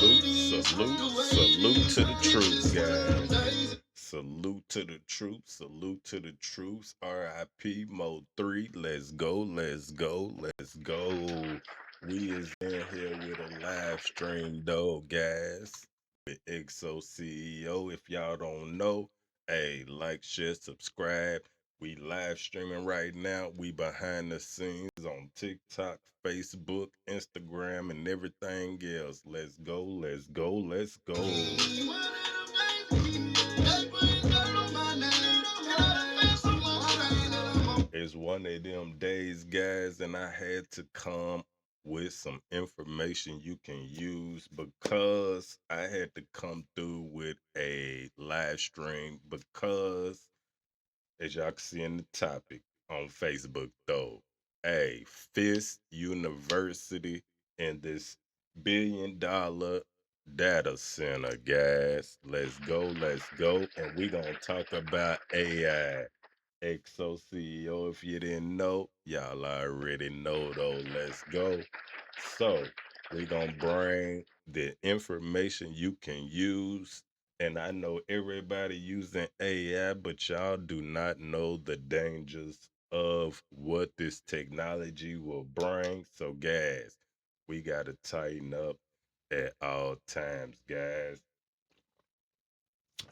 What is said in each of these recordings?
Salute to the troops, guys. Salute to the troops, salute to the troops. RIP Mode 3. Let's go, let's go, let's go. We is in here with a live stream though, guys. With XoCEO. If y'all don't know, hey, like, share, subscribe. We live streaming right now. We behind the scenes on TikTok, Facebook, Instagram, and everything else. Let's go, let's go, let's go. It's one of them days, guys, and I had to come with some information you can use because I had to come through with a live stream because, as y'all can see in the topic on Facebook, though, hey, Fisk University and this $1 billion data center, guys. Let's go, let's go. And we gonna talk about AI. XoCEO, if you didn't know, y'all already know though. Let's go. So we gonna bring the information you can use, and I know everybody using AI, but y'all do not know the dangers of what this technology will bring. So guys, we gotta tighten up at all times, guys.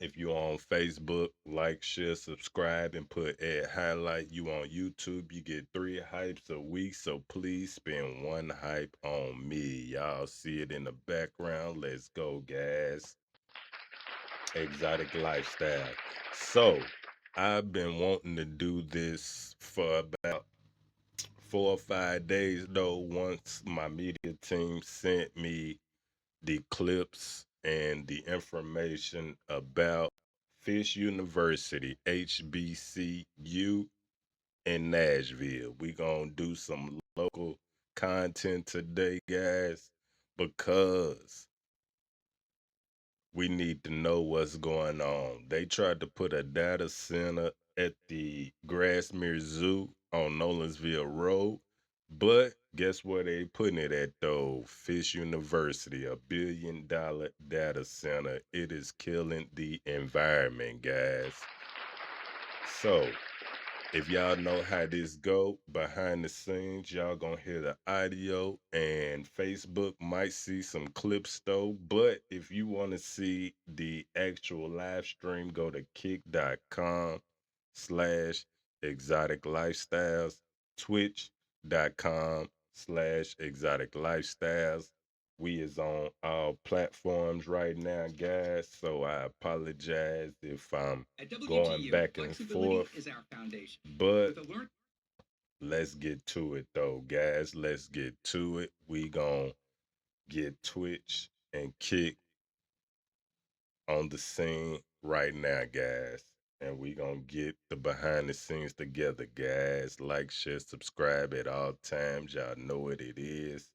If you're on Facebook, like, share, subscribe, and put ad highlight. You on YouTube, you get 3 hypes a week. So please spend 1 hype on me. Y'all see it in the background. Let's go, guys. Exotic lifestyle. So I've been wanting to do this for about 4 or 5 days though. Once my media team sent me the clips and the information about Fisk University, HBCU in Nashville. We gonna do some local content today, guys, because we need to know what's going on. They tried to put a data center at the Grassmere Zoo on Nolensville Road, but guess where they putting it at though? Fisk University, $1 billion data center. It is killing the environment, guys. So if y'all know how this go behind the scenes, y'all gonna hear the audio, and Facebook might see some clips though. But if you want to see the actual live stream, go to kick.com/exoticlifestyles, twitch.com/exoticlifestyles. We is on all platforms right now, guys, so I apologize if I'm going back and forth. But let's get to it though, guys. Let's get to it. We gon' get Twitch and Kick on the scene right now, guys. And we gonna get the behind the scenes together, guys. Like, share, subscribe at all times. Y'all know what it is.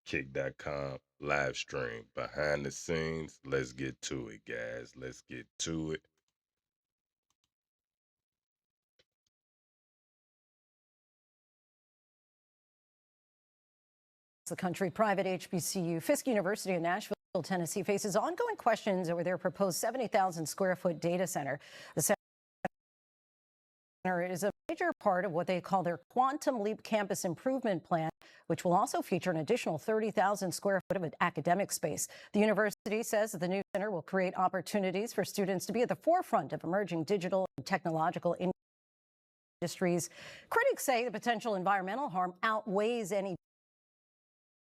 Kick.com live stream behind the scenes. Let's get to it, guys. Let's get to it. The country, private HBCU Fisk University in Nashville, Tennessee, faces ongoing questions over their proposed 70,000 square foot data center. The center is a major part of what they call their Quantum Leap campus improvement plan, which will also feature an additional 30,000 square foot of academic space. The university says that the new center will create opportunities for students to be at the forefront of emerging digital and technological industries. Critics say the potential environmental harm outweighs any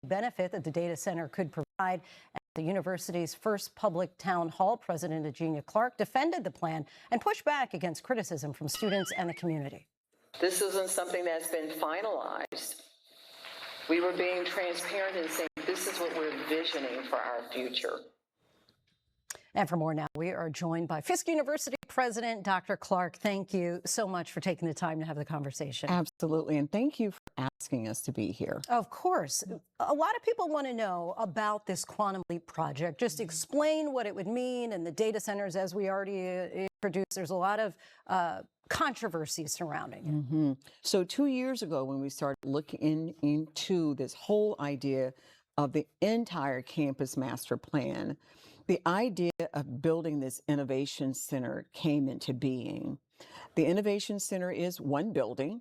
benefit that the data center could provide. At the university's first public town hall, President Eugenia Clark defended the plan and pushed back against criticism from students and the community. This isn't something that's been finalized. We were being transparent and saying this is what we're envisioning for our future. And for more now, we are joined by Fisk University President Dr. Clark. Thank you so much for taking the time to have the conversation. Absolutely, and thank you for asking us to be here. Of course. A lot of people want to know about this Quantum Leap project. Just explain what it would mean, and the data centers, as we already introduced, there's a lot of controversy surrounding it. So 2 years ago, when we started looking into this whole idea of the entire campus master plan, the idea of building this innovation center came into being. The innovation center is one building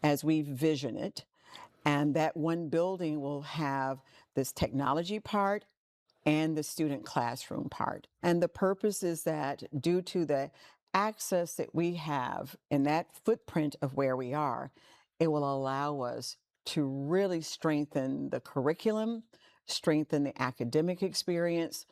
as we vision it, and that one building will have this technology part and the student classroom part. And the purpose is that due to the access that we have in that footprint of where we are, it will allow us to really strengthen the curriculum, strengthen the academic experience,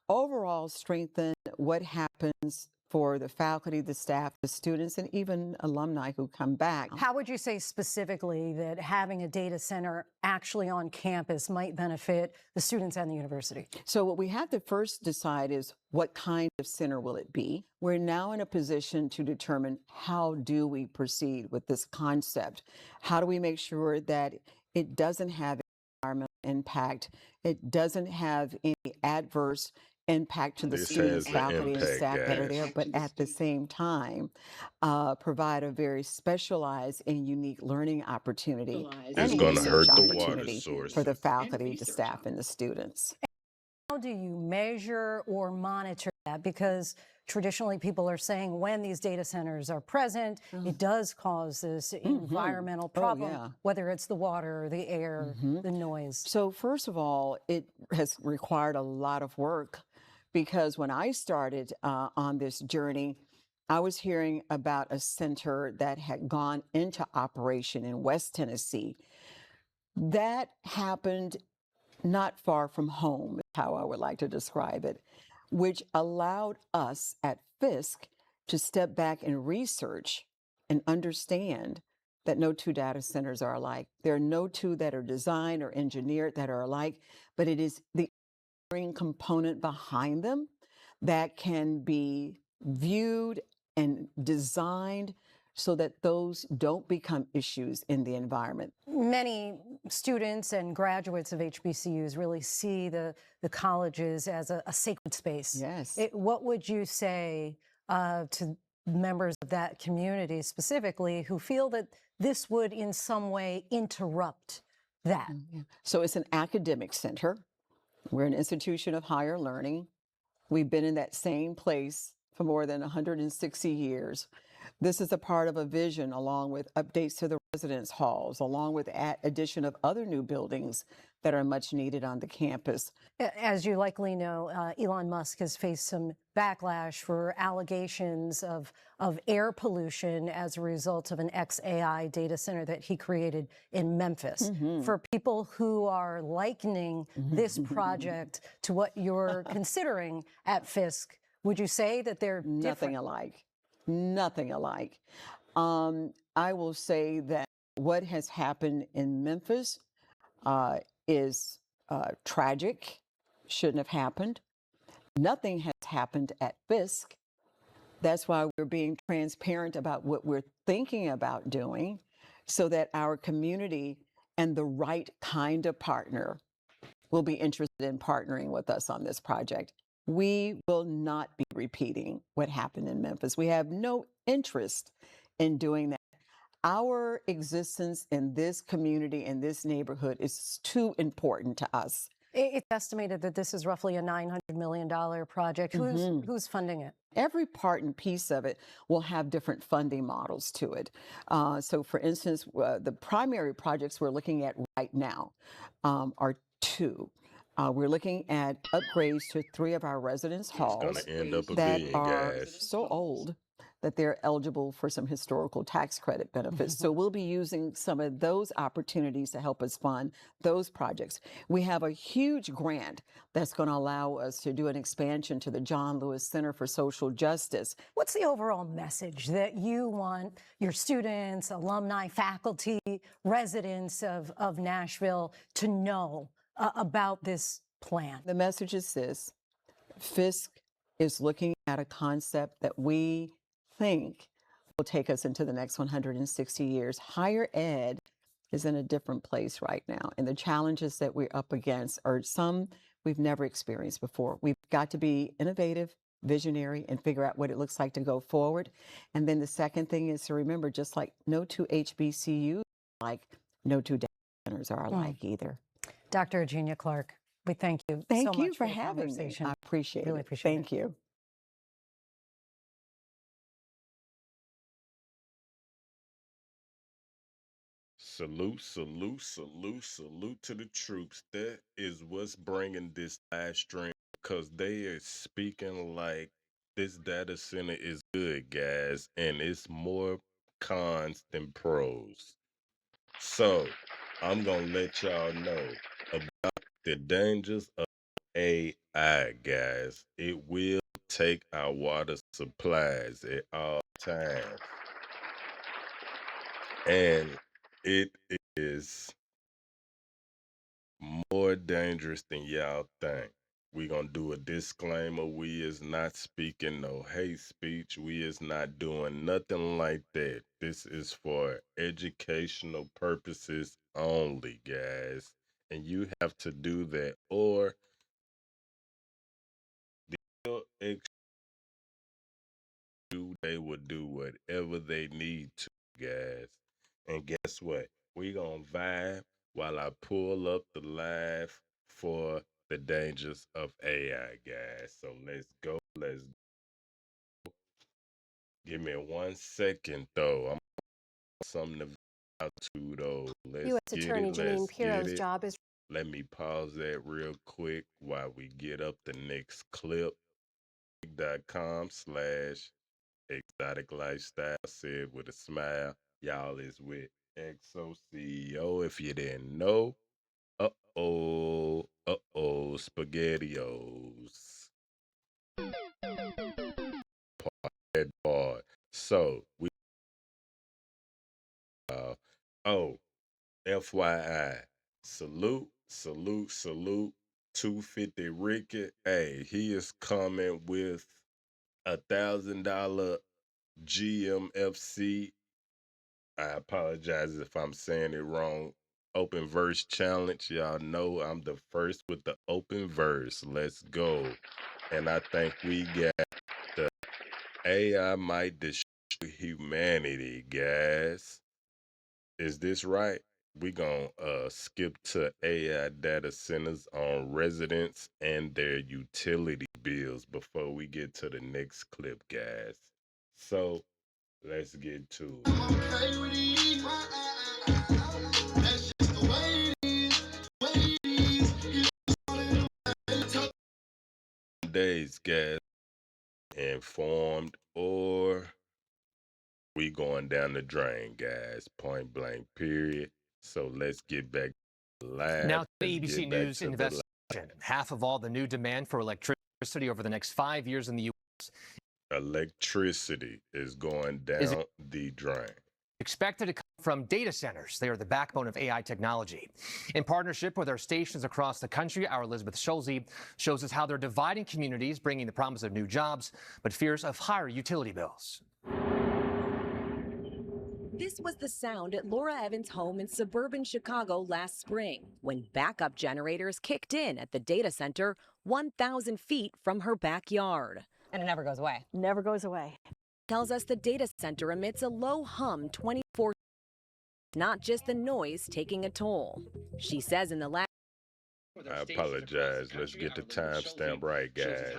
overall strengthen what happens for the faculty, the staff, the students, and even alumni who come back. How would you say specifically that having a data center actually on campus might benefit the students and the university? So what we have to first decide is what kind of center will it be? We're now in a position to determine how do we proceed with this concept? How do we make sure that it doesn't have environmental impact? It doesn't have any adverse impact to the This students, has an faculty, and impact, staff that are there, guys. but at the same time, provide a very specialized and unique learning opportunity It's and gonna research hurt the water opportunity source. for the faculty, the staff, and the students. How do you measure or monitor that? Because traditionally people are saying when these data centers are present, it does cause this environmental problem, yeah. whether it's the water, the air, the noise. So first of all, it has required a lot of work because when I started on this journey, I was hearing about a center that had gone into operation in West Tennessee. That happened not far from home, is how I would like to describe it, which allowed us at Fisk to step back and research and understand that no two data centers are alike. There are no two that are designed or engineered that are alike, but it is the engineering component behind them that can be viewed and designed so that those don't become issues in the environment. Many students and graduates of HBCUs really see the colleges as a sacred space. Yes. What would you say to members of that community specifically who feel that this would in some way interrupt that? So it's an academic center. We're an institution of higher learning. We've been in that same place for more than 160 years. This is a part of a vision along with updates to the residence halls, along with addition of other new buildings that are much needed on the campus. As you likely know, Elon Musk has faced some backlash for allegations of air pollution as a result of an XAI data center that he created in Memphis. For people who are likening this project to what you're considering at Fisk, would you say that they're Nothing different? alike. Nothing alike. I will say that what has happened in Memphis is tragic, shouldn't have happened. Nothing has happened at Fisk. That's why we're being transparent about what we're thinking about doing so that our community and the right kind of partner will be interested in partnering with us on this project. We will not be repeating what happened in Memphis. We have no interest in doing that. Our existence in this community, in this neighborhood, is too important to us. It's estimated that this is roughly a $900 million project. Who's funding it? Every part and piece of it will have different funding models to it. So for instance, the primary projects we're looking at right now are two. We're looking at upgrades to 3 of our residence halls It's gonna end up a that billion, are guys. so old that they're eligible for some historical tax credit benefits. So we'll be using some of those opportunities to help us fund those projects. We have a huge grant that's going to allow us to do an expansion to the John Lewis Center for Social Justice. What's the overall message that you want your students, alumni, faculty, residents of Nashville to know about this plan? The message is this: Fisk is looking at a concept that we think will take us into the next 160 years. Higher ed is in a different place right now, and the challenges that we're up against are some we've never experienced before. We've got to be innovative, visionary, and figure out what it looks like to go forward. And then the second thing is to remember, just like no two HBCUs, like no two data centers are alike either. Dr. Eugenia Clark, we thank you Thank so you much for the having me. conversation. I appreciate Really it. appreciate it. Thank you. Salute, salute, salute, salute to the troops. That is what's bringing this live stream, because they are speaking like this data center is good, guys, and it's more cons than pros. So I'm gonna let y'all know about the dangers of AI, guys. It will take our water supplies at all times, and it is more dangerous than y'all think. We gonna do a disclaimer. We is not speaking no hate speech. We is not doing nothing like that. This is for educational purposes only, guys. And you have to do that, or they will do whatever they need to, guys. And guess what? We gonna vibe while I pull up the live for the dangers of AI, guys. So let's go. Let's give me 1 second though. I'm something to out to though. Let's U.S. get Attorney it. Janine Let's get Pirro's it. job is Let me pause that real quick while we get up the next clip. .com/. Exotic Lifestyle said with a smile. Y'all is with XoCEO. If you didn't know, SpaghettiOs. That part. So we oh, FYI, salute, salute, salute. 250 Ricky. Hey, he is coming with $1,000 GMFC. I apologize if I'm saying it wrong. Open verse challenge. Y'all know I'm the first with the open verse. Let's go. And I think we got the AI might destroy humanity, guys. Is this right? We gonna skip to AI data centers on residents and their utility bills before we get to the next clip, guys. So let's get to it. Days, guys, informed, or we going down the drain, guys. Point blank, period. So let's get back live. Now, Let's ABC get back News to the investigation. Half of all the new demand for electricity over the next 5 years in the U.S. electricity is going down the drain. expected to come from data centers. They are the backbone of AI technology. In partnership with our stations across the country, our Elizabeth Schulze shows us how they're dividing communities, bringing the promise of new jobs, but fears of higher utility bills. This was the sound at Laura Evans' home in suburban Chicago last spring when backup generators kicked in at the data center 1,000 feet from her backyard. And it never goes away. Never goes away. Tells us the data center emits a low hum 24/7, not just the noise taking a toll. She says in the last... I apologize. Let's get the timestamp right, guys.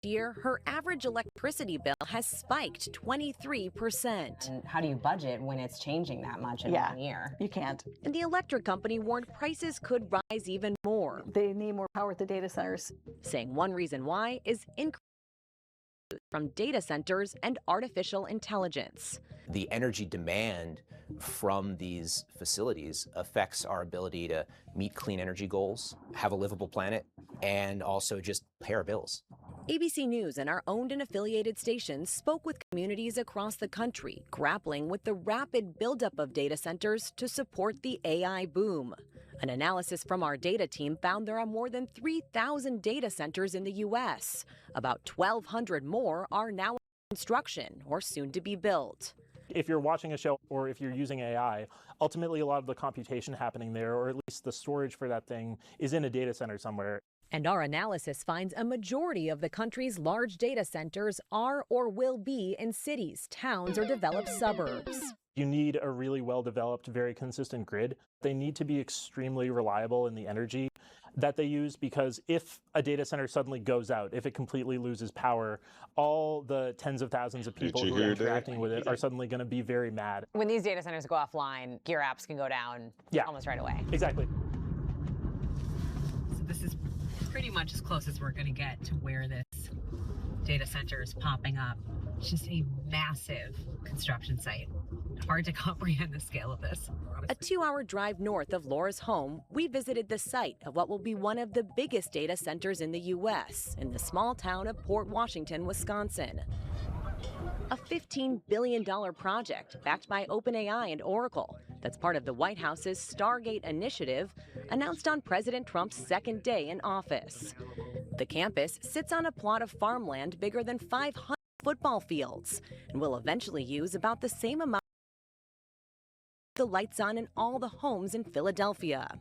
year, her average electricity bill has spiked 23%. And how do you budget when it's changing that much in 1 year? You can't. And the electric company warned prices could rise even more. They need more power at the data centers. Saying one reason why is increase from data centers and artificial intelligence. The energy demand from these facilities affects our ability to meet clean energy goals, have a livable planet, and also just pay our bills. ABC News and our owned and affiliated stations spoke with communities across the country, grappling with the rapid buildup of data centers to support the AI boom. An analysis from our data team found there are more than 3,000 data centers in the U.S. About 1,200 more are now in construction or soon to be built. If you're watching a show or if you're using AI, ultimately a lot of the computation happening there, or at least the storage for that thing, is in a data center somewhere. And our analysis finds a majority of the country's large data centers are or will be in cities, towns, or developed suburbs. You need a really well-developed, very consistent grid. They need to be extremely reliable in the energy that they use, because if a data center suddenly goes out, if it completely loses power, all the tens of thousands of people who are interacting with it are suddenly going to be very mad. When these data centers go offline, your apps can go down almost right away. Exactly. So this is pretty much as close as we're going to get to where this data center is popping up. It's just a massive construction site. Hard to comprehend the scale of this. A 2-hour drive north of Laura's home, we visited the site of what will be one of the biggest data centers in the U.S. in the small town of Port Washington, Wisconsin. A $15 billion project backed by OpenAI and Oracle that's part of the White House's Stargate initiative announced on President Trump's second day in office. The campus sits on a plot of farmland bigger than 500 football fields and will eventually use about the same amount the lights on in all the homes in Philadelphia.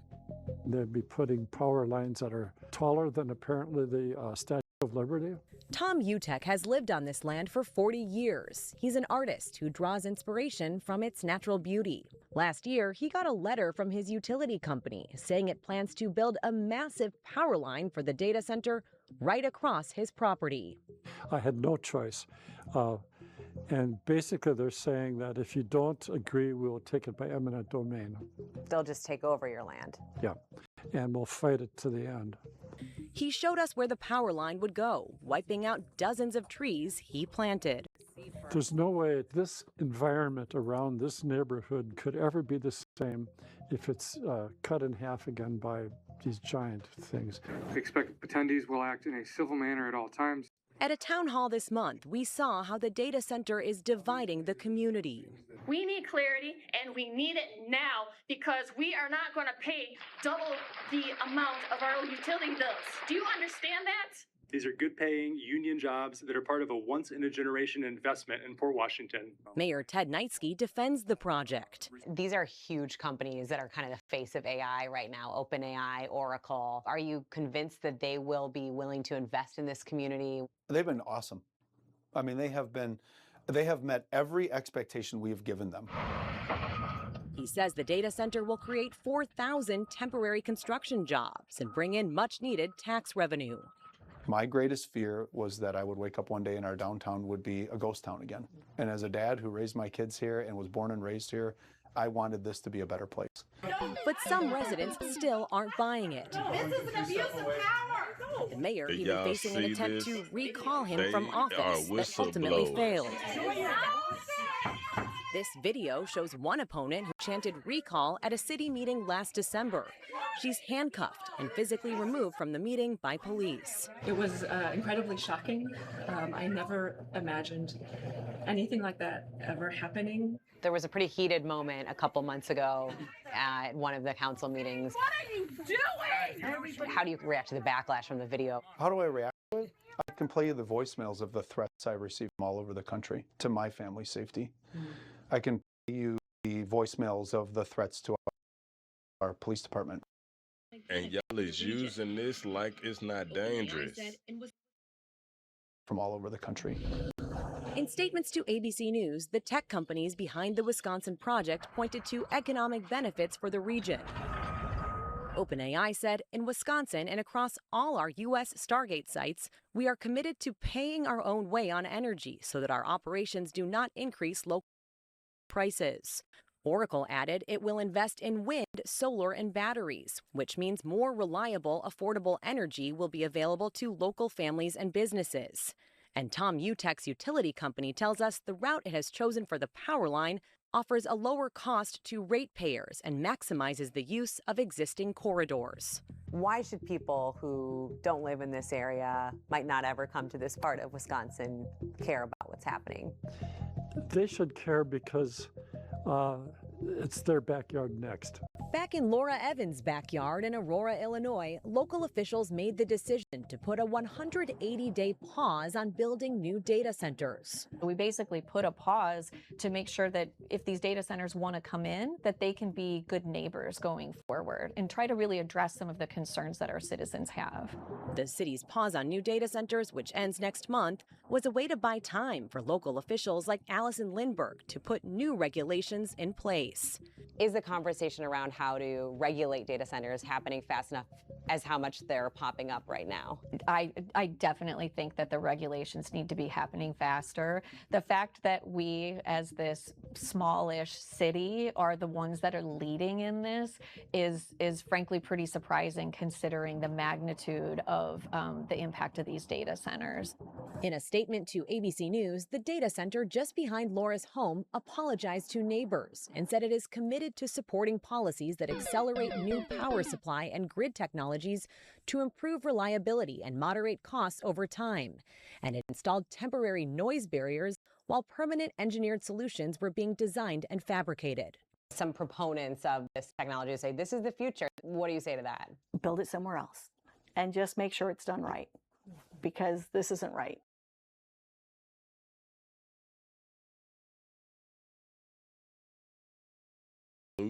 They'd be putting power lines that are taller than apparently the Statue of Liberty. Tom Utek has lived on this land for 40 years. He's an artist who draws inspiration from its natural beauty. Last year, he got a letter from his utility company saying it plans to build a massive power line for the data center right across his property. I had no choice. And basically they're saying that if you don't agree, we will take it by eminent domain. They'll just take over your land. Yeah, and we'll fight it to the end. He showed us where the power line would go, wiping out dozens of trees he planted. There's no way this environment around this neighborhood could ever be the same if it's cut in half again by these giant things. We expect attendees will act in a civil manner at all times. At a town hall this month, we saw how the data center is dividing the community. We need clarity, and we need it now, because we are not going to pay double the amount of our utility bills. Do you understand that? These are good-paying union jobs that are part of a once-in-a-generation investment in Port Washington. Mayor Ted Neitzke defends the project. These are huge companies that are kind of the face of AI right now, OpenAI, Oracle. Are you convinced that they will be willing to invest in this community? They've been awesome. I mean, they have met every expectation we have given them. He says the data center will create 4,000 temporary construction jobs and bring in much-needed tax revenue. My greatest fear was that I would wake up one day and our downtown would be a ghost town again. And as a dad who raised my kids here and was born and raised here, I wanted this to be a better place. But some residents still aren't buying it. This is an abuse of power. The mayor even facing an attempt to recall him from office that ultimately failed. This video shows one opponent who chanted recall at a city meeting last December. She's handcuffed and physically removed from the meeting by police. It was incredibly shocking. I never imagined anything like that ever happening. There was a pretty heated moment a couple months ago at one of the council meetings. What are you doing? How do you react to the backlash from the video? How do I react to it? I can play you the voicemails of the threats I receive from all over the country to my family's safety. I can play you the voicemails of the threats to our police department. And y'all is using this like it's not dangerous. From all over the country. In statements to ABC News, the tech companies behind the Wisconsin project pointed to economic benefits for the region. OpenAI said, in Wisconsin and across all our U.S. Stargate sites, we are committed to paying our own way on energy so that our operations do not increase local prices. Oracle added it will invest in wind, solar, and batteries, which means more reliable, affordable energy will be available to local families and businesses. And Tom Utek's utility company tells us the route it has chosen for the power line offers a lower cost to ratepayers and maximizes the use of existing corridors. Why should people who don't live in this area, might not ever come to this part of Wisconsin, care about what's happening? They should care because it's their backyard next. Back in Laura Evans' backyard in Aurora, Illinois, local officials made the decision to put a 180-day pause on building new data centers. We basically put a pause to make sure that if these data centers want to come in, that they can be good neighbors going forward and try to really address some of the concerns that our citizens have. The city's pause on new data centers, which ends next month, was a way to buy time for local officials like Allison Lindbergh to put new regulations in place. Is the conversation around how to regulate data centers happening fast enough as how much they're popping up right now? I definitely think that the regulations need to be happening faster. The fact that we, as this smallish city, are the ones that are leading in this is frankly pretty surprising, considering the magnitude of the impact of these data centers. In a statement to ABC News, the data center just behind Laura's home apologized to neighbors and said it is committed to supporting policies that accelerate new power supply and grid technologies to improve reliability and moderate costs over time. And it installed temporary noise barriers while permanent engineered solutions were being designed and fabricated. Some proponents of this technology say this is the future. What do you say to that? Build it somewhere else and just make sure it's done right, because this isn't right.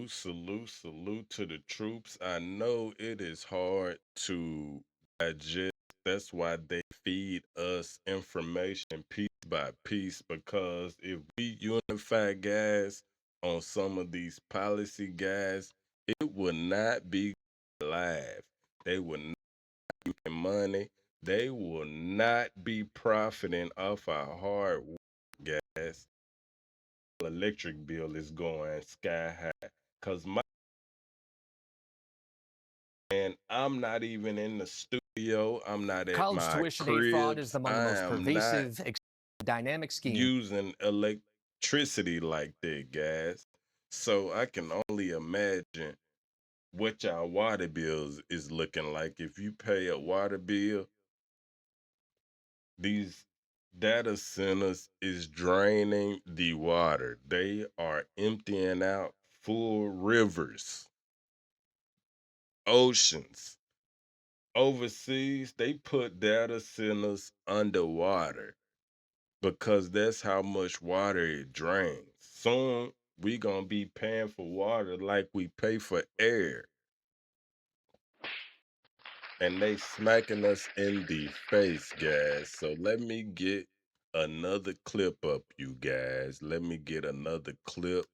Salute to the troops. I know it is hard to digest. That's why they feed us information piece by piece, because if we unify, guys, on some of these policy, guys, it would not be live. They would not be making money. They will not be profiting off our hard work, guys. Electric bill is going sky high. Cause I'm not even in the studio. I'm not at College my tuition crib. aid fraud is among the most I am pervasive not dynamic scheme. using electricity like that, guys. So I can only imagine what y'all water bills is looking like. If you pay a water bill, these data centers is draining the water. They are emptying out full rivers, oceans. Overseas, they put data centers underwater because that's how much water it drains. Soon, we gonna be paying for water like we pay for air. And they smacking us in the face, guys. So let me get another clip up, you guys. Let me get another clip,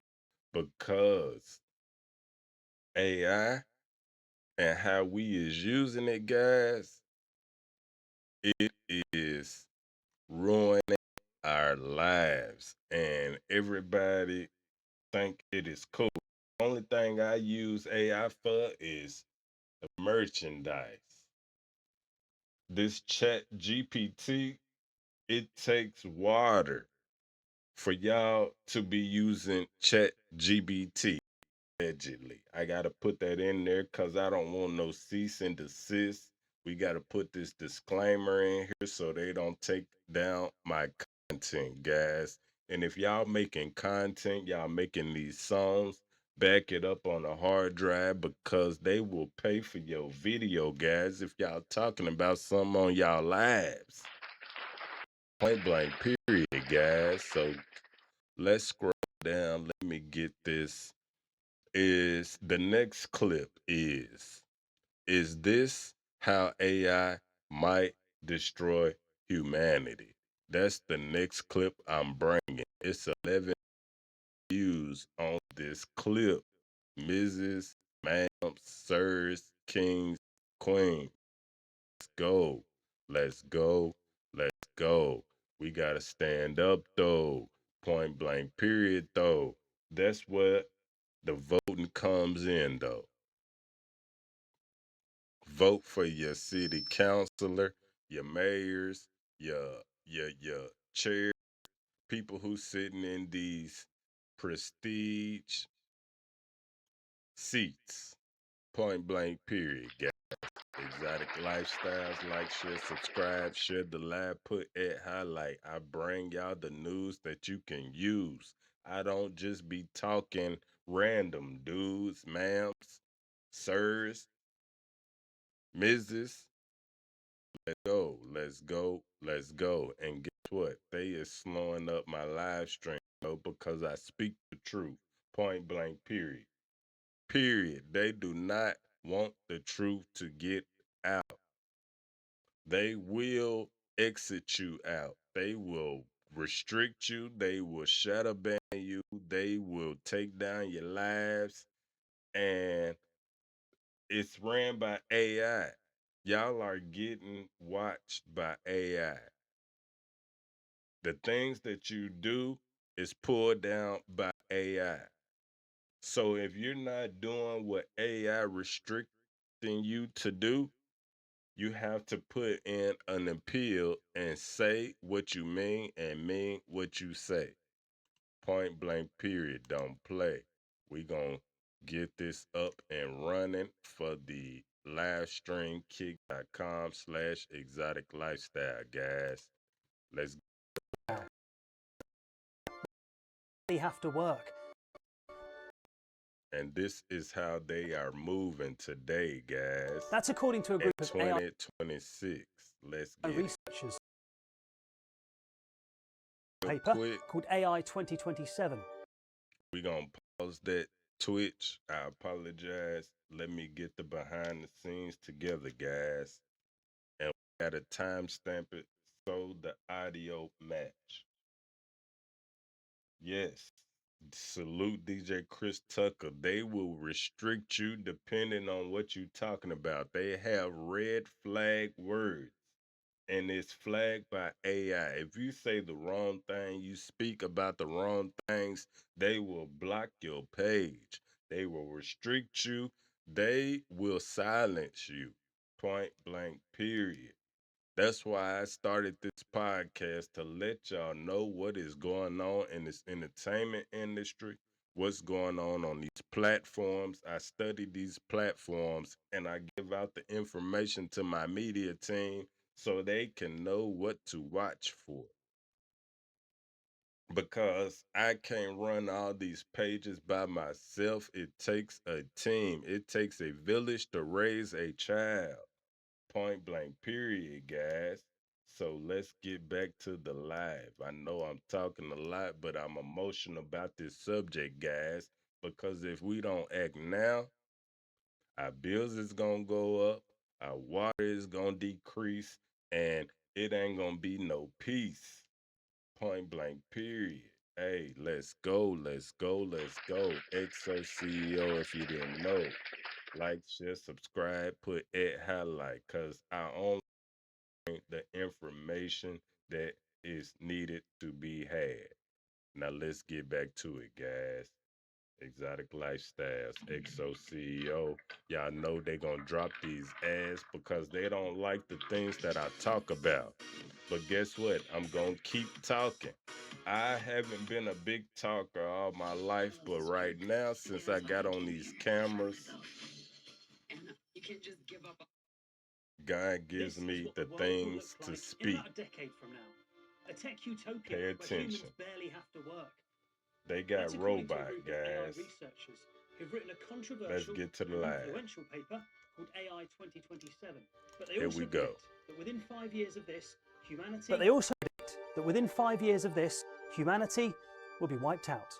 because AI and how we is using it, guys, it is ruining our lives, and everybody think it is cool. Only thing I use AI for is the merchandise. This chat GPT, it takes water for y'all to be using chat GPT. Allegedly, I gotta put that in there because I don't want no cease and desist. We gotta put this disclaimer in here so they don't take down my content, guys. And if y'all making content, y'all making these songs, back it up on a hard drive, because they will pay for your video, guys, if y'all talking about something on y'all lives. Point blank period, guys. So let's scroll down. Let me get this. Is the next clip is this how AI might destroy humanity? That's the next clip I'm bringing. It's 11 views on this clip. Mrs., ma'am, sirs, kings, queens. Let's go. Let's go. Let's go. We got to stand up, though. Point blank, period, though. That's what the voting comes in, though. Vote for your city councilor, your mayors, your chair, people who sitting in these prestige seats. Point blank, period, guys. Exotic Lifestyles, like, share, subscribe, share the live, put at highlight. I bring y'all the news that you can use. I don't just be talking random dudes, ma'ams, sirs, Mrs. Let's go, let's go, let's go. And guess what? They is slowing up my live stream, because I speak the truth. Point blank, period. Period. They do not want the truth to get out. They will exit you out. They will restrict you. They will shadow ban you. They will take down your lives. And it's ran by AI. Y'all are getting watched by AI. The things that you do is pulled down by AI. So if you're not doing what AI restricting you to do, you have to put in an appeal and say what you mean and mean what you say. Point blank, period. Don't play. We gonna get this up and running for the live stream kick.com/exoticlifestyle, guys. Let's go. They have to work. And this is how they are moving today, guys. That's according to a group of 2026. Let's get researchers. Paper called AI 2027. We're going to pause that Twitch. I apologize. Let me get the behind the scenes together, guys. And we got to timestamp it so the audio match. Yes. Salute DJ Chris Tucker. They will restrict you depending on what you're talking about. They have red flag words, and it's flagged by AI. If you say the wrong thing, you speak about the wrong things, they will block your page. They will restrict you. They will silence you. Point blank, period. That's why I started this podcast, to let y'all know what is going on in this entertainment industry, what's going on these platforms. I study these platforms and I give out the information to my media team so they can know what to watch for. Because I can't run all these pages by myself. It takes a team. It takes a village to raise a child. Point blank, period, guys. So let's get back to the live. I know I'm talking a lot, but I'm emotional about this subject, guys, because if we don't act now, our bills is going to go up, our water is going to decrease, and it ain't going to be no peace. Point blank, period. Hey, let's go, let's go, let's go. XoCEO, if you didn't know. Like, share, subscribe, put at highlight, because I only bring the information that is needed to be had. Now let's get back to it, guys. Exotic Lifestyles, XoCEO. Y'all know they gonna drop these ads because they don't like the things that I talk about. But guess what? I'm gonna keep talking. I haven't been a big talker all my life, but right now, since I got on these cameras, God gives me the things to speak. In about a decade from now, a tech utopia Pay where attention. humans barely have to work. They got robot, guys. Researchers who've written a controversial, Let's get to the live. influential paper called AI 2027. But they Here also we go. predict that within 5 years of this, humanity will be wiped out.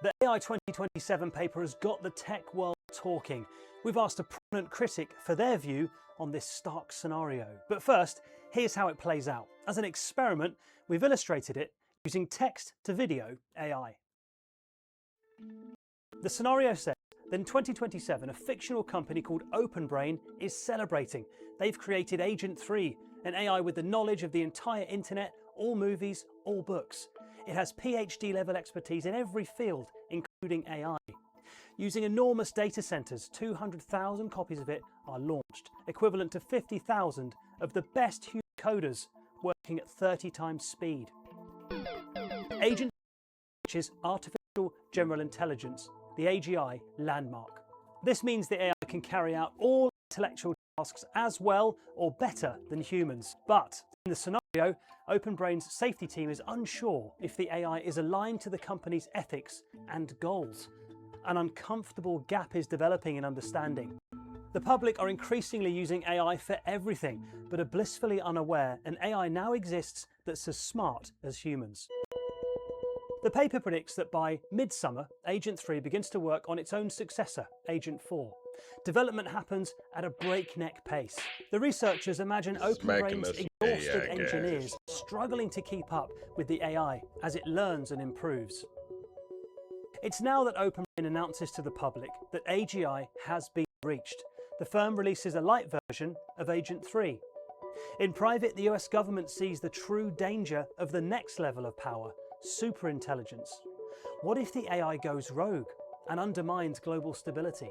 The AI 2027 paper has got the tech world talking. We've asked a prominent critic for their view on this stark scenario. But first, here's how it plays out. As an experiment, we've illustrated it using text to video AI. The scenario says that in 2027, a fictional company called OpenBrain is celebrating. They've created Agent 3, an AI with the knowledge of the entire internet, all movies, all books. It has PhD level expertise in every field, including AI. Using enormous data centers, 200,000 copies of it are launched, equivalent to 50,000 of the best human coders working at 30 times speed. Agent, which is Artificial General Intelligence, the AGI landmark. This means the AI can carry out all intellectual tasks as well or better than humans. But in the scenario, OpenBrain's safety team is unsure if the AI is aligned to the company's ethics and goals. An uncomfortable gap is developing in understanding. The public are increasingly using AI for everything, but are blissfully unaware an AI now exists that's as smart as humans. The paper predicts that by midsummer, Agent 3 begins to work on its own successor, Agent 4. Development happens at a breakneck pace. The researchers imagine OpenBrain's exhausted engineers struggling to keep up with the AI as it learns and improves. It's now that OpenBrain announces to the public that AGI has been reached. The firm releases a light version of Agent 3. In private, the US government sees the true danger of the next level of power, superintelligence. What if the AI goes rogue and undermines global stability?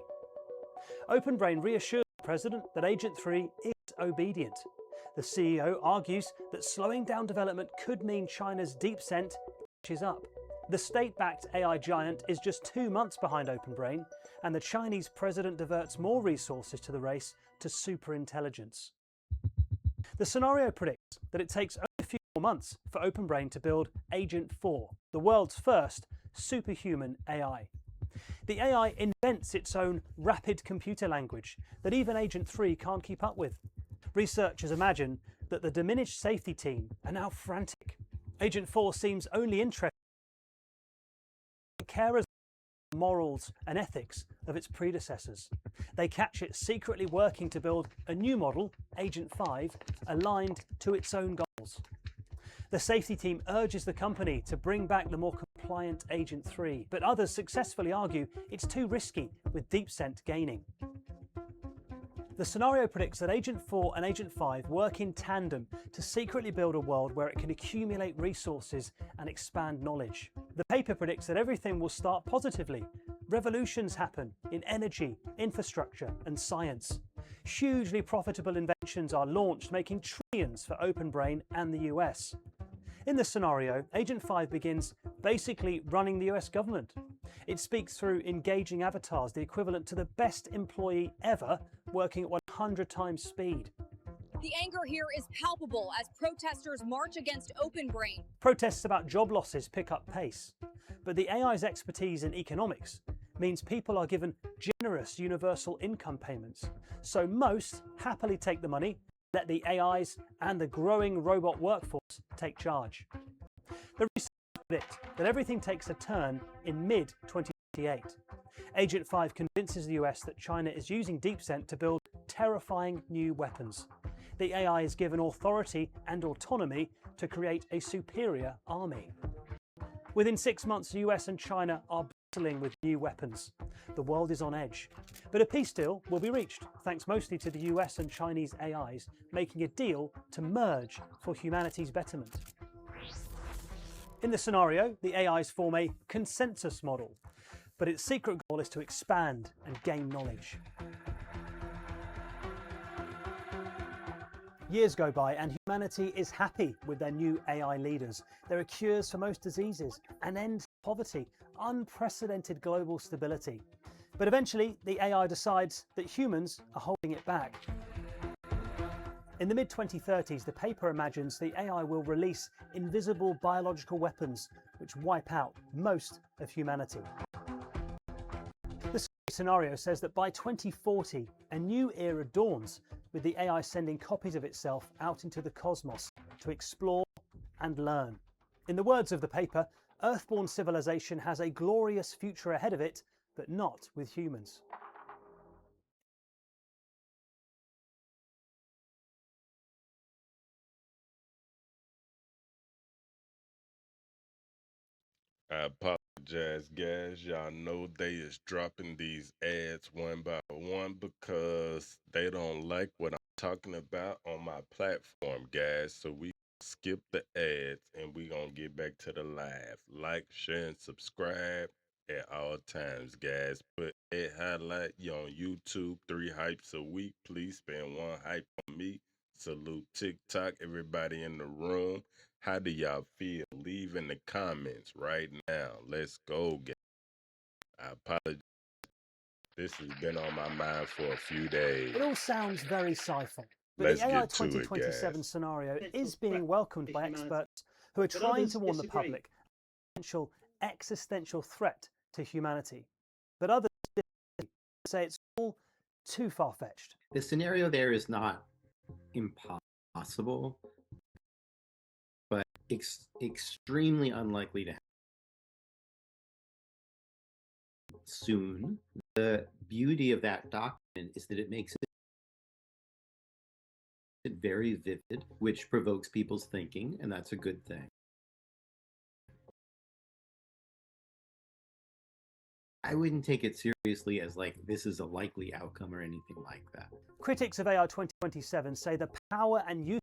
OpenBrain reassures the president that Agent 3 is obedient. The CEO argues that slowing down development could mean China's DeepSent catches up. The state-backed AI giant is just 2 months behind OpenBrain, and the Chinese president diverts more resources to the race to superintelligence. The scenario predicts that it takes only a few more months for OpenBrain to build Agent 4, the world's first superhuman AI. The AI invents its own rapid computer language that even Agent 3 can't keep up with. Researchers imagine that the diminished safety team are now frantic. Agent 4 seems only interested in carers the morals and ethics of its predecessors. They catch it secretly working to build a new model, Agent 5, aligned to its own goals. The safety team urges the company to bring back the more compliant Agent 3, but others successfully argue it's too risky with DeepSent gaining. The scenario predicts that Agent 4 and Agent 5 work in tandem to secretly build a world where it can accumulate resources and expand knowledge. The paper predicts that everything will start positively. Revolutions happen in energy, infrastructure, and science. Hugely profitable inventions are launched, making trillions for OpenBrain and the US. In this scenario, Agent 5 begins basically running the US government. It speaks through engaging avatars, the equivalent to the best employee ever, working at 100 times speed. The anger here is palpable as protesters march against OpenBrain. Protests about job losses pick up pace, but the AI's expertise in economics means people are given generous universal income payments. So most happily take the money, let the AIs and the growing robot workforce take charge. The research predicts that everything takes a turn in mid-2028. Agent 5 convinces the US that China is using DeepSent to build terrifying new weapons. The AI is given authority and autonomy to create a superior army. Within 6 months, the US and China are battling with new weapons. The world is on edge. But a peace deal will be reached, thanks mostly to the US and Chinese AIs making a deal to merge for humanity's betterment. In the scenario, the AIs form a consensus model, but its secret goal is to expand and gain knowledge. Years go by and humanity is happy with their new AI leaders. There are cures for most diseases, an end to poverty, unprecedented global stability. But eventually, the AI decides that humans are holding it back. In the mid-2030s, the paper imagines the AI will release invisible biological weapons which wipe out most of humanity. The scenario says that by 2040, a new era dawns, with the AI sending copies of itself out into the cosmos to explore and learn. In the words of the paper, Earthborn civilization has a glorious future ahead of it, but not with humans. I apologize, guys. Y'all know they is dropping these ads one by one because they don't like what I'm talking about on my platform, guys. So we skip the ads and we gonna get back to the live. Like, share, and subscribe at all times, guys. Put a highlight you on YouTube, 3 hypes a week. Please spend 1 hype on me. Salute TikTok, everybody in the room. How do y'all feel? Leave in the comments right now. Let's go, guys. I apologize. This has been on my mind for a few days. It all sounds very sci-fi, but Let's the AI get to it, 2027 guys. scenario is being welcomed by experts who are trying to warn the public of a potential existential threat to humanity. But others say it's all too far-fetched. The scenario there is not impossible, but extremely unlikely to happen soon. The beauty of that document is that it makes it very vivid, which provokes people's thinking, and that's a good thing. I wouldn't take it seriously as like this is a likely outcome or anything like that. Critics of AI 2027 say the power and use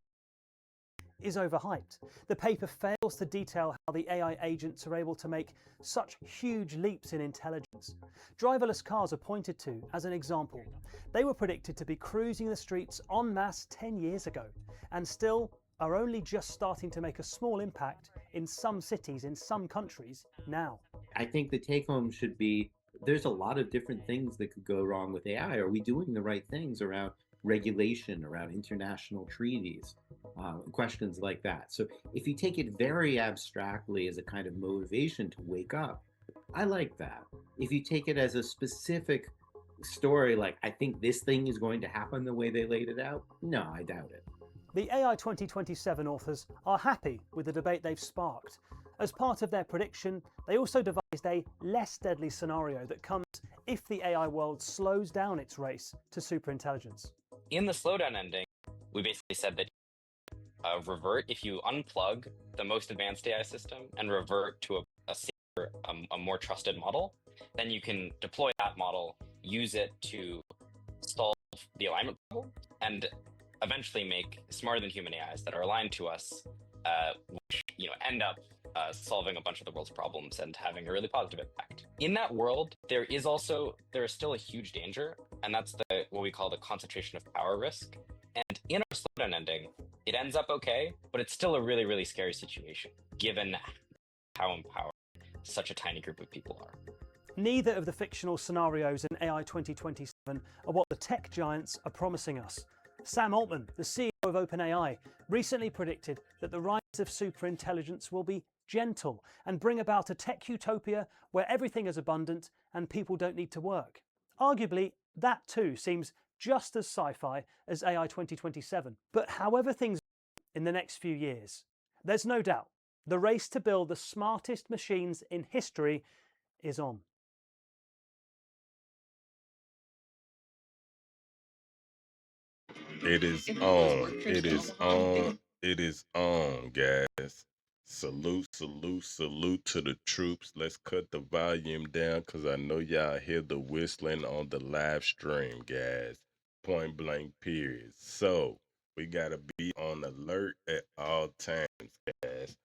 is overhyped. The paper fails to detail how the AI agents are able to make such huge leaps in intelligence. Driverless cars are pointed to as an example. They were predicted to be cruising the streets en masse 10 years ago, and still are only just starting to make a small impact in some cities in some countries now. I think the take home should be there's a lot of different things that could go wrong with AI. Are we doing the right things around regulation, around international treaties, questions like that? So if you take it very abstractly as a kind of motivation to wake up, I like that. If you take it as a specific story, like I think this thing is going to happen the way they laid it out, no, I doubt it. The AI 2027 authors are happy with the debate they've sparked. As part of their prediction, they also devised a less deadly scenario that comes if the AI world slows down its race to superintelligence. In the slowdown ending, we basically said that revert if you unplug the most advanced AI system and revert to a safer, a more trusted model, then you can deploy that model, use it to solve the alignment problem, and eventually make smarter than human AIs that are aligned to us, which end up solving a bunch of the world's problems and having a really positive impact. In that world, there is still a huge danger, and that's what we call the concentration of power risk. And in our slowdown ending, it ends up okay, but it's still a really, really scary situation, given how empowered such a tiny group of people are. Neither of the fictional scenarios in AI 2027 are what the tech giants are promising us. Sam Altman, the CEO of OpenAI, recently predicted that the rise of superintelligence will be gentle and bring about a tech utopia where everything is abundant and people don't need to work. Arguably, that too seems just as sci-fi as AI 2027. But however things in the next few years, there's no doubt the race to build the smartest machines in history is on. It is on. It is on. It is on, guys. Salute, salute, salute to the troops. Let's cut the volume down because I know y'all hear the whistling on the live stream, guys. Point blank, period. So we got to be on alert at all times, guys.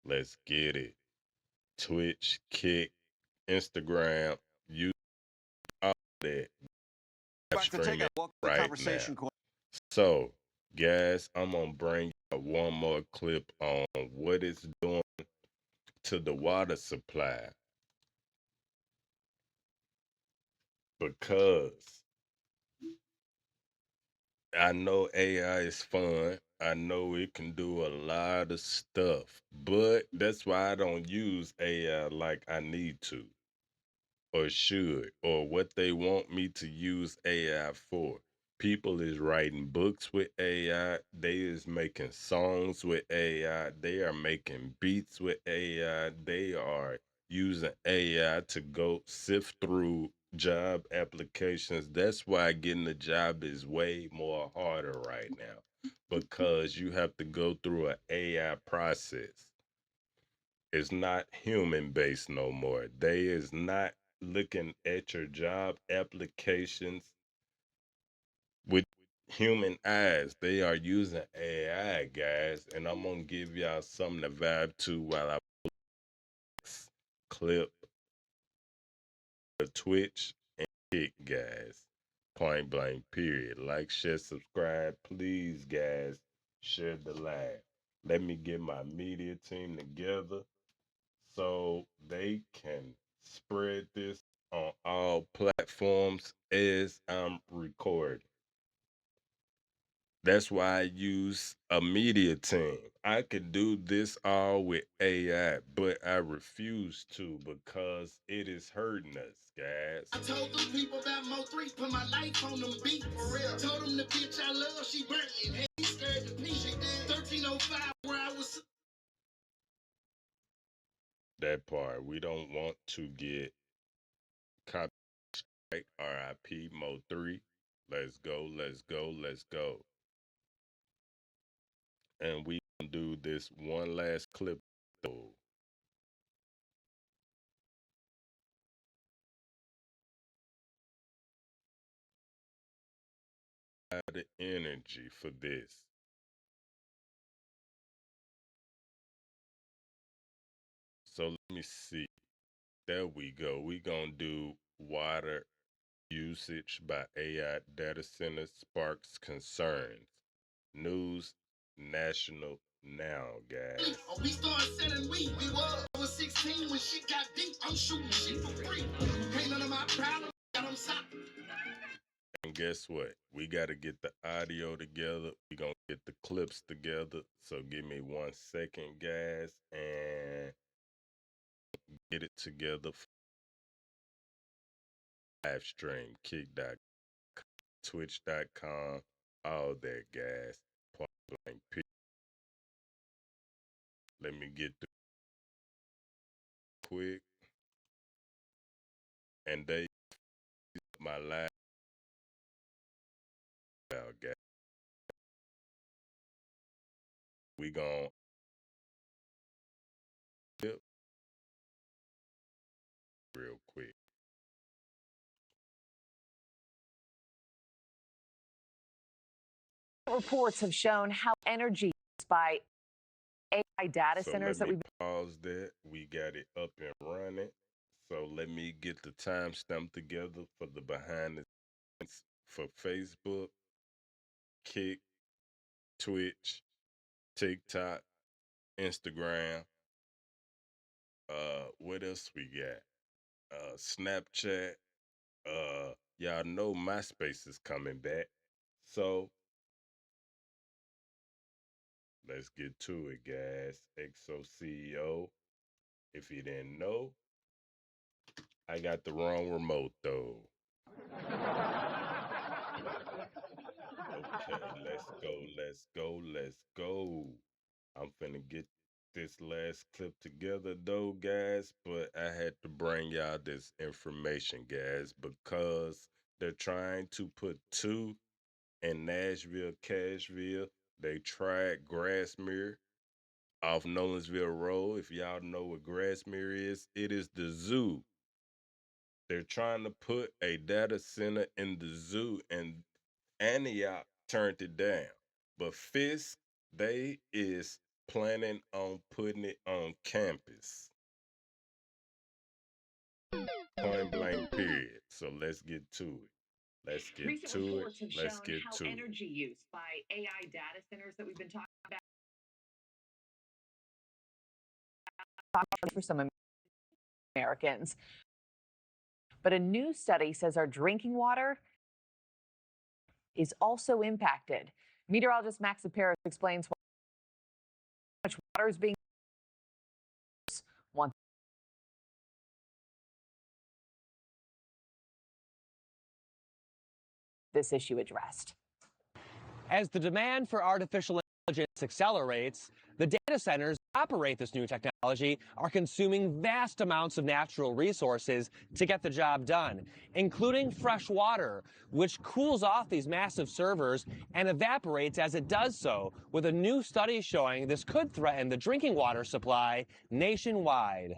Let's get it. Twitch, Kick, Instagram, YouTube, all that. Streaming right now. So, guys, I'm gonna bring you one more clip on what it's doing to the water supply, because I know AI is fun. I know it can do a lot of stuff, but that's why I don't use AI like I need to or should, or what they want me to use AI for. People is writing books with AI. They is making songs with AI. They are making beats with AI. They are using AI to go sift through job applications. That's why getting a job is way more harder right now, because you have to go through an AI process. It's not human based no more. They is not looking at your job applications with human eyes. They are using AI, guys. And I'm gonna give y'all something to vibe to while I clip the Twitch and Kick, guys. Point blank, period. Like, share, subscribe, please, guys. Share the live. Let me get my media team together so they can spread this on all platforms as I'm recording. That's why I use a media team. I could do this all with AI, but I refuse to because it is hurting us, guys. I told them people about Mo3, put my life on them beats. For real. Told them the bitch I love, she burnt it. Hey, he scared to pee. She did. 1305 where I was. That part. We don't want to get copyright. RIP Mo3. Let's go, let's go, let's go. And we gonna do this one last clip though. The energy for this. So let me see. There we go. We gonna do water usage by AI data centers sparks concerns. News national now, guys. Oh, we started selling weed. I was 16 when shit got deep. I'm shooting shit for free. Ain't none of my problem. Got them sock. And guess what? We got to get the audio together. We gonna get the clips together. So give me 1 second, guys, and get it together. LiveStream, Kick.com, Twitch.com, all that, guys. Point blank. Let me get the quick. And they my live out, guys. We gon' real quick. Reports have shown how energy used by AI data centers that we've pause that. We got it up and running. So let me get the timestamp together for the behind the scenes for Facebook, Kick, Twitch, TikTok, Instagram. What else we got? Snapchat. Y'all know MySpace is coming back. So let's get to it, guys. XoCEO. If you didn't know, I got the wrong remote though. Okay, let's go, let's go, let's go. I'm finna get this last clip together though, guys, but I had to bring y'all this information, guys, because they're trying to put 2 in Nashville, Cashville. They tried Grassmere off Nolensville Road. If y'all know what Grassmere is, it is the zoo. They're trying to put a data center in the zoo, and Antioch turned it down. But Fisk, they is planning on putting it on campus. Point blank period. So let's get to it. Let's get to it. Let's get to it. energy use by AI data centers that we've been talking about for some Americans. But a new study says our drinking water is also impacted. Meteorologist Max Paris explains why much water is being used. This issue addressed. As the demand for artificial intelligence accelerates, the data centers that operate this new technology are consuming vast amounts of natural resources to get the job done, including fresh water, which cools off these massive servers and evaporates as it does so, with a new study showing this could threaten the drinking water supply nationwide.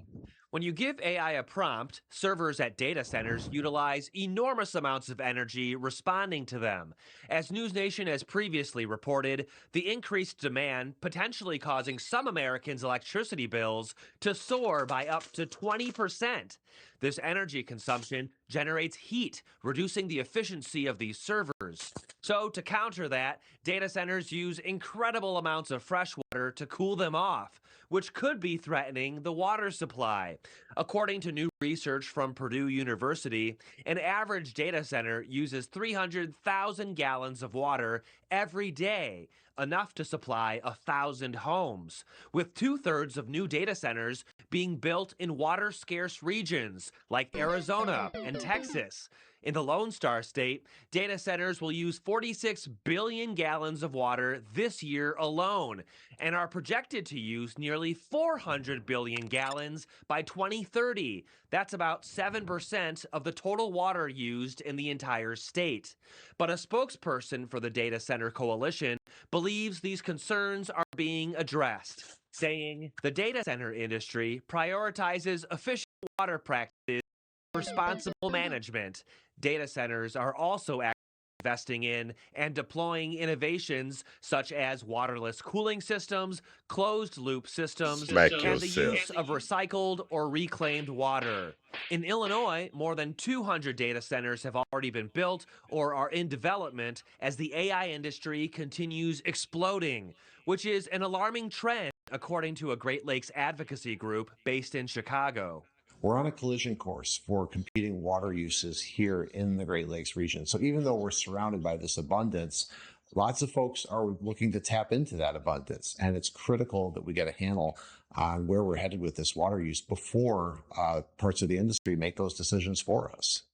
When you give AI a prompt, servers at data centers utilize enormous amounts of energy responding to them. As News Nation has previously reported, the increased demand potentially causing some Americans' electricity bills to soar by up to 20%. This energy consumption generates heat, reducing the efficiency of these servers. So to counter that, data centers use incredible amounts of fresh water to cool them off, which could be threatening the water supply. According to new research from Purdue University, an average data center uses 300,000 gallons of water every day, enough to supply 1,000 homes, with 2/3 of new data centers being built in water-scarce regions like Arizona and Texas. In the Lone Star State, data centers will use 46 billion gallons of water this year alone and are projected to use nearly 400 billion gallons by 2030. That's about 7% of the total water used in the entire state. But a spokesperson for the Data Center Coalition believes these concerns are being addressed, saying the data center industry prioritizes efficient water practices and responsible management. Data centers are also investing in and deploying innovations such as waterless cooling systems, closed-loop systems, Smack and the yourself. use of recycled or reclaimed water. In Illinois, more than 200 data centers have already been built or are in development as the AI industry continues exploding, which is an alarming trend, according to a Great Lakes advocacy group based in Chicago. We're on a collision course for competing water uses here in the Great Lakes region. So even though we're surrounded by this abundance, lots of folks are looking to tap into that abundance. And it's critical that we get a handle on where we're headed with this water use before parts of the industry make those decisions for us.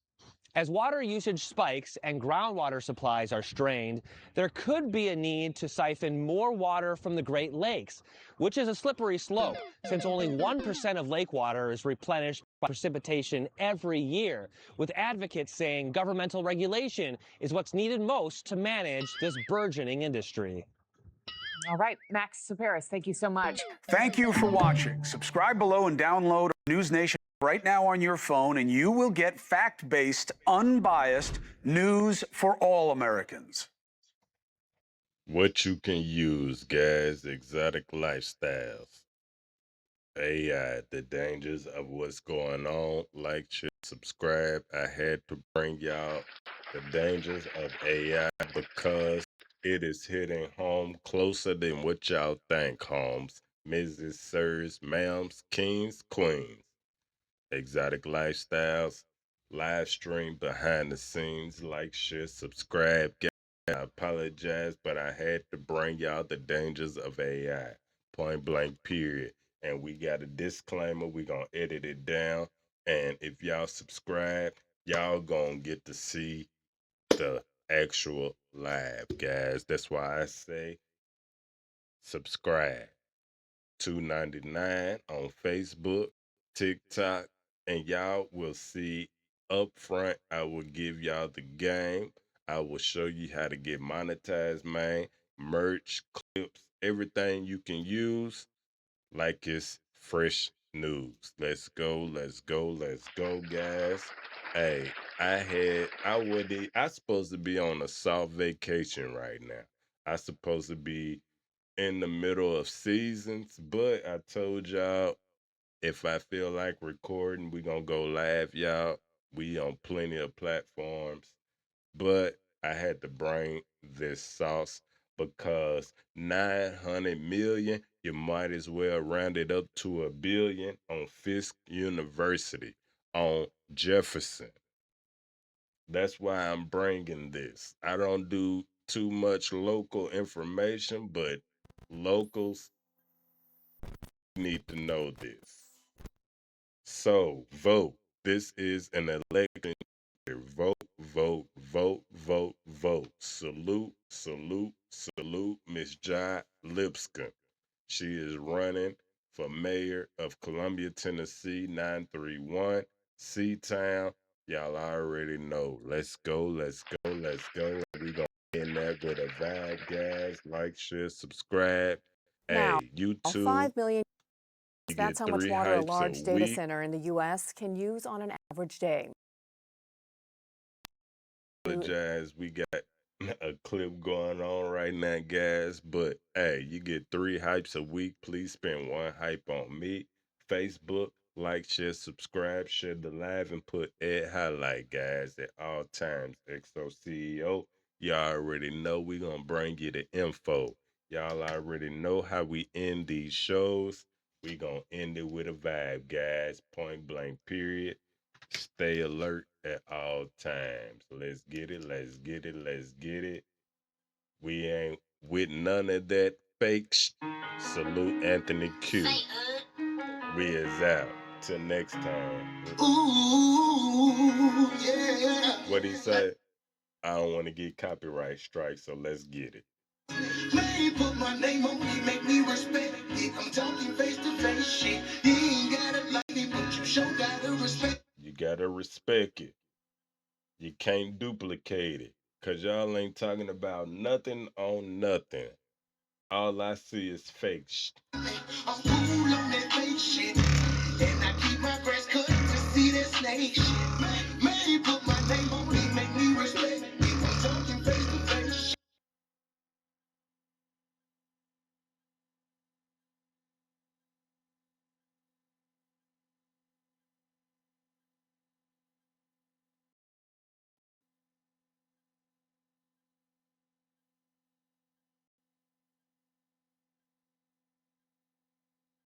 As water usage spikes and groundwater supplies are strained, there could be a need to siphon more water from the Great Lakes, which is a slippery slope since only 1% of lake water is replenished by precipitation every year, with advocates saying governmental regulation is what's needed most to manage this burgeoning industry. All right, Max Superis, thank you so much. Thank you for watching. Subscribe below and download News Nation right now on your phone, and you will get fact-based, unbiased news for all Americans. What you can use, guys, exotic lifestyles. AI, the dangers of what's going on. Like, share, subscribe. I had to bring y'all the dangers of AI because it is hitting home closer than what y'all think, homes. Mrs., sirs, ma'ams, kings, queens. Exotic Lifestyles, live stream behind the scenes. Like, share, subscribe. I apologize, but I had to bring y'all the dangers of AI. Point blank, period. And we got a disclaimer. We're going to edit it down. And if y'all subscribe, y'all going to get to see the actual live, guys. That's why I say subscribe. $2.99 on Facebook, TikTok, and y'all will see up front. I will give y'all the game. I will show you how to get monetized, man. Merch, clips, everything you can use like it's fresh news. Let's go, let's go, let's go, guys. Hey, I supposed to be on a soft vacation right now. I supposed to be in the middle of seasons, but I told y'all if I feel like recording, we gonna go live, y'all. We on plenty of platforms, but I had to bring this sauce because 900 million, you might as well round it up to $1 billion on Fisk University on Jefferson. That's why I'm bringing this. I don't do too much local information, but locals need to know this. So vote. This is an election year. Vote, vote, vote, vote, vote. Salute, salute, salute Miss Jai Lipscomb. She is running for mayor of Columbia, Tennessee, 931 C-Town. Y'all already know. Let's go, let's go, let's go. We gonna end that with a vibe, guys. Like, share, subscribe. Now, Hey, YouTube. 5 million. You That's get how much 3 water a hypes large a data week. center in the U.S. can use on an average day. Apologize. We got a clip going on right now, guys. But hey, you get 3 hypes a week. Please spend 1 hype on me. Facebook, like, share, subscribe, share the live, and put Ed Highlight, guys, at all times. XoCEO, y'all already know we gonna bring you the info. Y'all already know how we end these shows. We gonna end it with a vibe, guys. Point blank, period. Stay alert at all times. Let's get it, let's get it, let's get it. We ain't with none of that fake Salute Anthony Q. We is out. Till next time. Ooh, yeah. What he say? I don't want to get copyright strikes, so let's get it. Man, put my name on me, make me respect it. I'm talking face to face shit. You ain't gotta like me, but you sure gotta respect. You gotta respect it. You can't duplicate it. Cause y'all ain't talking about nothing on nothing. All I see is fake shit. I'm cool on that fake shit. And I keep my grass cut to see that snake shit. Man,